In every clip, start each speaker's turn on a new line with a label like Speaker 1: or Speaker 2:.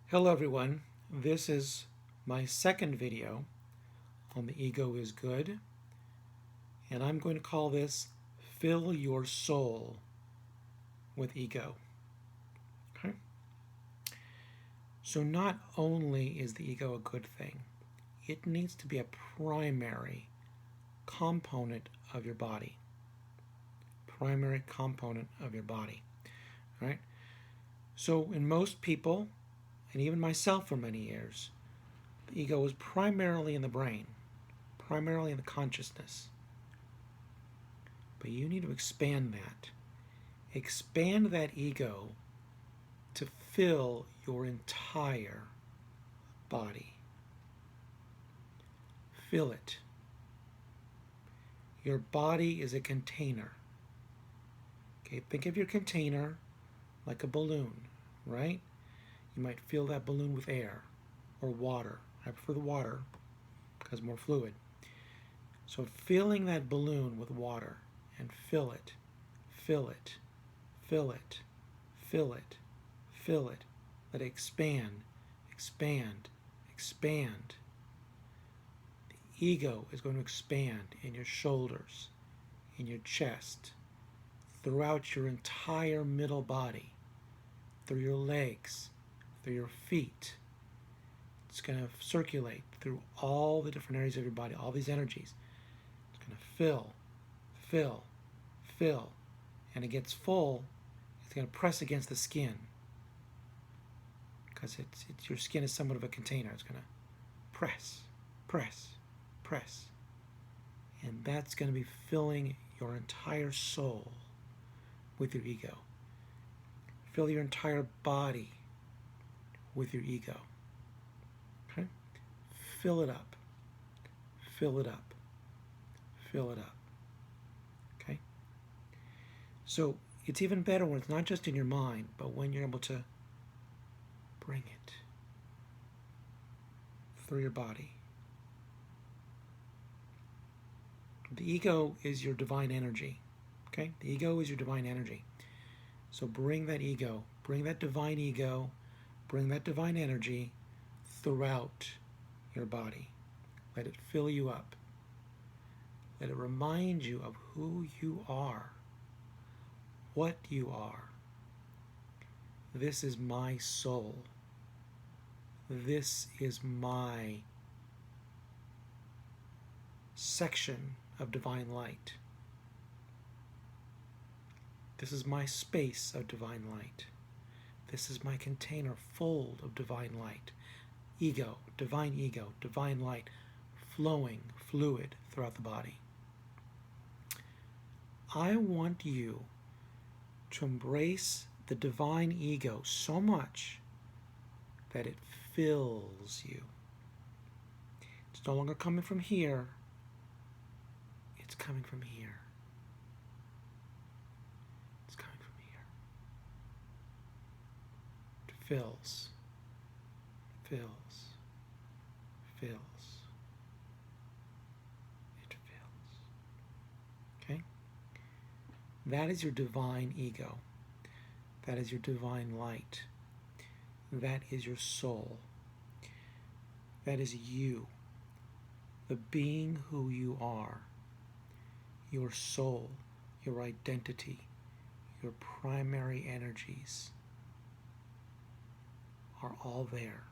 Speaker 1: Hello everyone, this is my second video on the ego is good, and I'm going to call this Fill Your Soul with Ego. Okay? So not only is the ego a good thing, it needs to be a primary component of your body. Primary component of your body. Right? So in most people, and even myself for many years, the ego was primarily in the brain, primarily in the consciousness. But you need to expand that. Expand that ego to fill your entire body. Fill it. Your body is a container. Okay, think of your container like a balloon, right? You might fill that balloon with air or water. I prefer the water because it's more fluid. So filling that balloon with water and fill it, fill it, fill it, fill it, fill it. Let it expand, expand, expand. The ego is going to expand in your shoulders, in your chest, throughout your entire middle body, through your legs, through your feet. It's going to circulate through all the different areas of your body, all these energies. It's going to fill, fill, fill. And it gets full, it's going to press against the skin. Because your skin is somewhat of a container. It's going to press, press, press. And that's going to be filling your entire soul with your ego. Fill your entire body with your ego. Okay? Fill it up. Fill it up. Fill it up. Okay? So it's even better when it's not just in your mind, but when you're able to bring it through your body. The ego is your divine energy. Okay? The ego is your divine energy. So bring that ego, bring that divine ego, bring that divine energy throughout your body. Let it fill you up. Let it remind you of who you are, what you are. This is my soul. This is my section of divine light. This is my space of divine light. This is my container full of divine light. Ego, divine light, flowing, fluid throughout the body. I want you to embrace the divine ego so much that it fills you. It's no longer coming from here. It's coming from here. It's coming from here. It fills, fills, fills. It fills. Okay? That is your divine ego. That is your divine light. That is your soul. That is you, the being who you are, your soul, your identity, your primary energies are all there.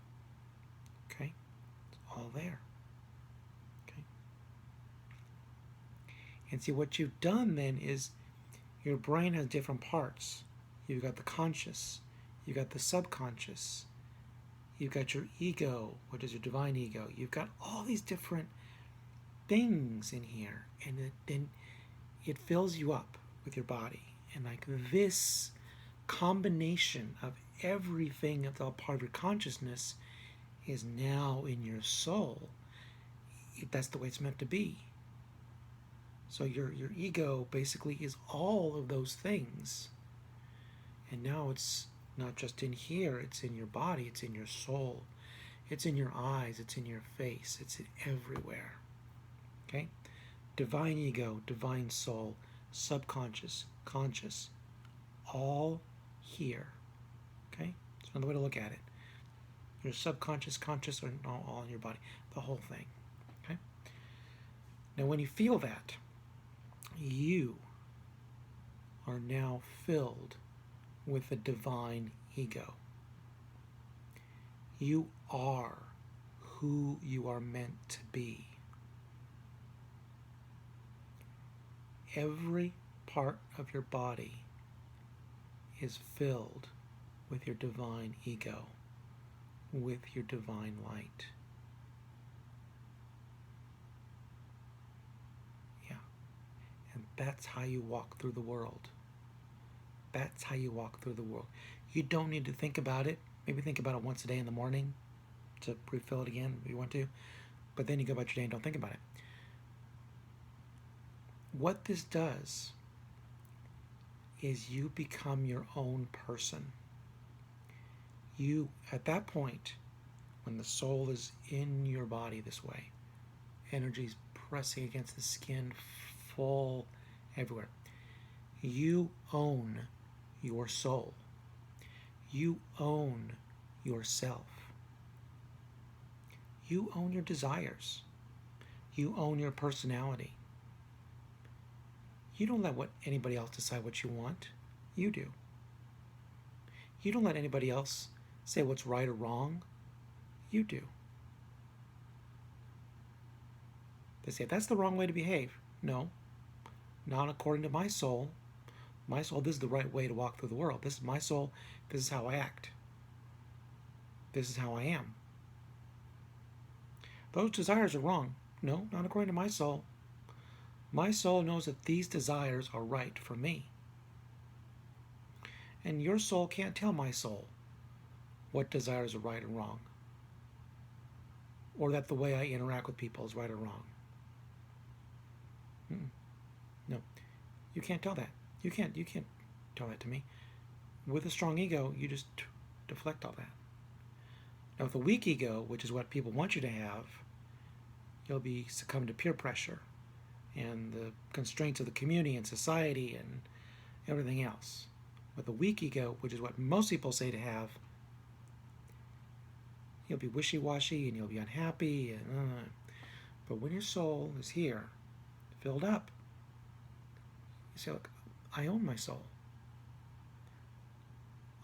Speaker 1: Okay? It's all there. Okay? And see, what you've done then is your brain has different parts. You've got the conscious, you've got the subconscious, you've got your ego, which is your divine ego. You've got all these different things in here, and then it fills you up with your body. And like this combination of everything that's all part of your consciousness is now in your soul. That's the way it's meant to be. So your ego basically is all of those things. And now it's not just in here, it's in your body, it's in your soul, it's in your eyes, it's in your face, it's everywhere. Okay? Divine ego, divine soul, subconscious, conscious, all here. Okay? That's another way to look at it. your subconscious, conscious, or all in your body, the whole thing. Okay. Now, when you feel that, you are now filled with the divine ego. You are who you are meant to be. Every part of your body is filled with your divine ego, with your divine light. Yeah. And that's how you walk through the world. That's how you walk through the world. You don't need to think about it. Maybe think about it once a day in the morning to refill it again if you want to. But then you go about your day and don't think about it. What this does is you become your own person. You, at that point, when the soul is in your body this way, energy's pressing against the skin, full everywhere, you own your soul. You own yourself. You own your desires. You own your personality. You don't let anybody else decide what you want. You do. You don't let anybody else say what's right or wrong. You do. They say, that's the wrong way to behave. No, not according to my soul. My soul, this is the right way to walk through the world. This is my soul. This is how I act. This is how I am. Those desires are wrong. No, not according to my soul. My soul knows that these desires are right for me. And your soul can't tell my soul what desires are right and wrong, or that the way I interact with people is right or wrong. No, you can't tell that. You can't tell that to me. With a strong ego, you just deflect all that. Now, with a weak ego, which is what people want you to have, you'll be succumb to peer pressure and the constraints of the community and society and everything else. With a weak ego, which is what most people say to have, you'll be wishy-washy and you'll be unhappy. But when your soul is here, filled up, you say, look, I own my soul.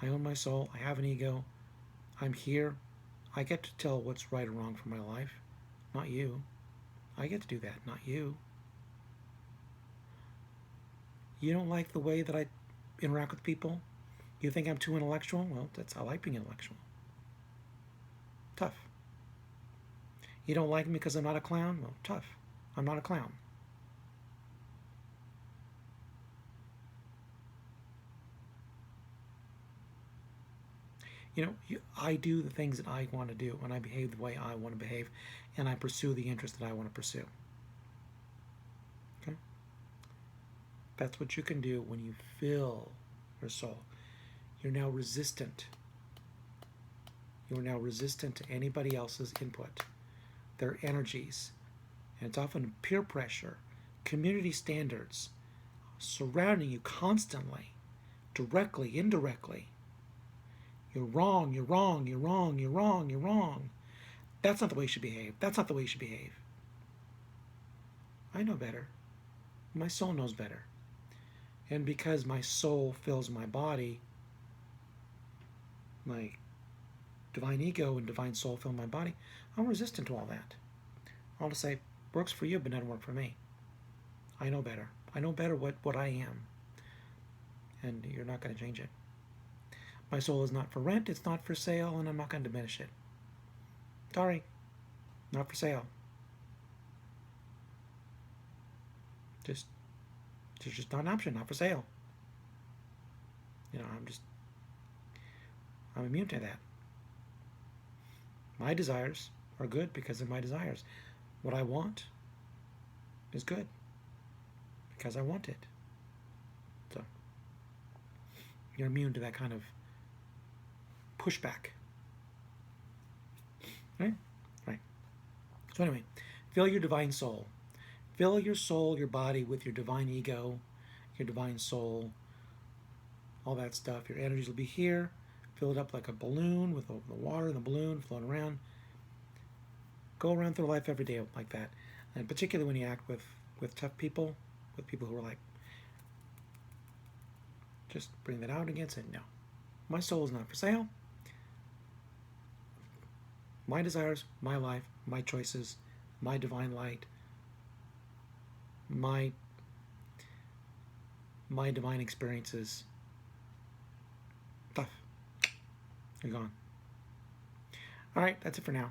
Speaker 1: I own my soul. I have an ego. I'm here. I get to tell what's right or wrong for my life, not you. I get to do that, not you. You don't like the way that I interact with people? You think I'm too intellectual? Well, I like being intellectual. Tough. You don't like me because I'm not a clown? Well, tough. I'm not a clown. I do the things that I want to do, and I behave the way I want to behave, and I pursue the interests that I want to pursue. Okay? That's what you can do when you fill your soul. You're now resistant. You're now resistant to anybody else's input, their energies. And it's often peer pressure, community standards, surrounding you constantly, directly, indirectly. You're wrong, you're wrong, you're wrong, you're wrong, you're wrong. That's not the way you should behave. That's not the way you should behave. I know better. My soul knows better. And because my soul fills my body, my divine ego and divine soul fill my body, I'm resistant to all that. I'll just say, works for you, but doesn't work for me. I know better. I know better what I am. And you're not going to change it. My soul is not for rent, it's not for sale, and I'm not going to diminish it. Sorry, not for sale. It's just not an option, not for sale. I'm immune to that. My desires are good because of my desires. What I want is good because I want it. So, you're immune to that kind of pushback. Right? So anyway, fill your divine soul. Fill your soul, your body with your divine ego, your divine soul, all that stuff. Your energies will be here. Fill it up like a balloon with the water and the balloon floating around. Go around through life every day like that. And particularly when you act with tough people, with people who are like, just bring that out again. Say, no, my soul is not for sale. My desires, my life, my choices, my divine light, my divine experiences. Tough. You're gone. All right, that's it for now.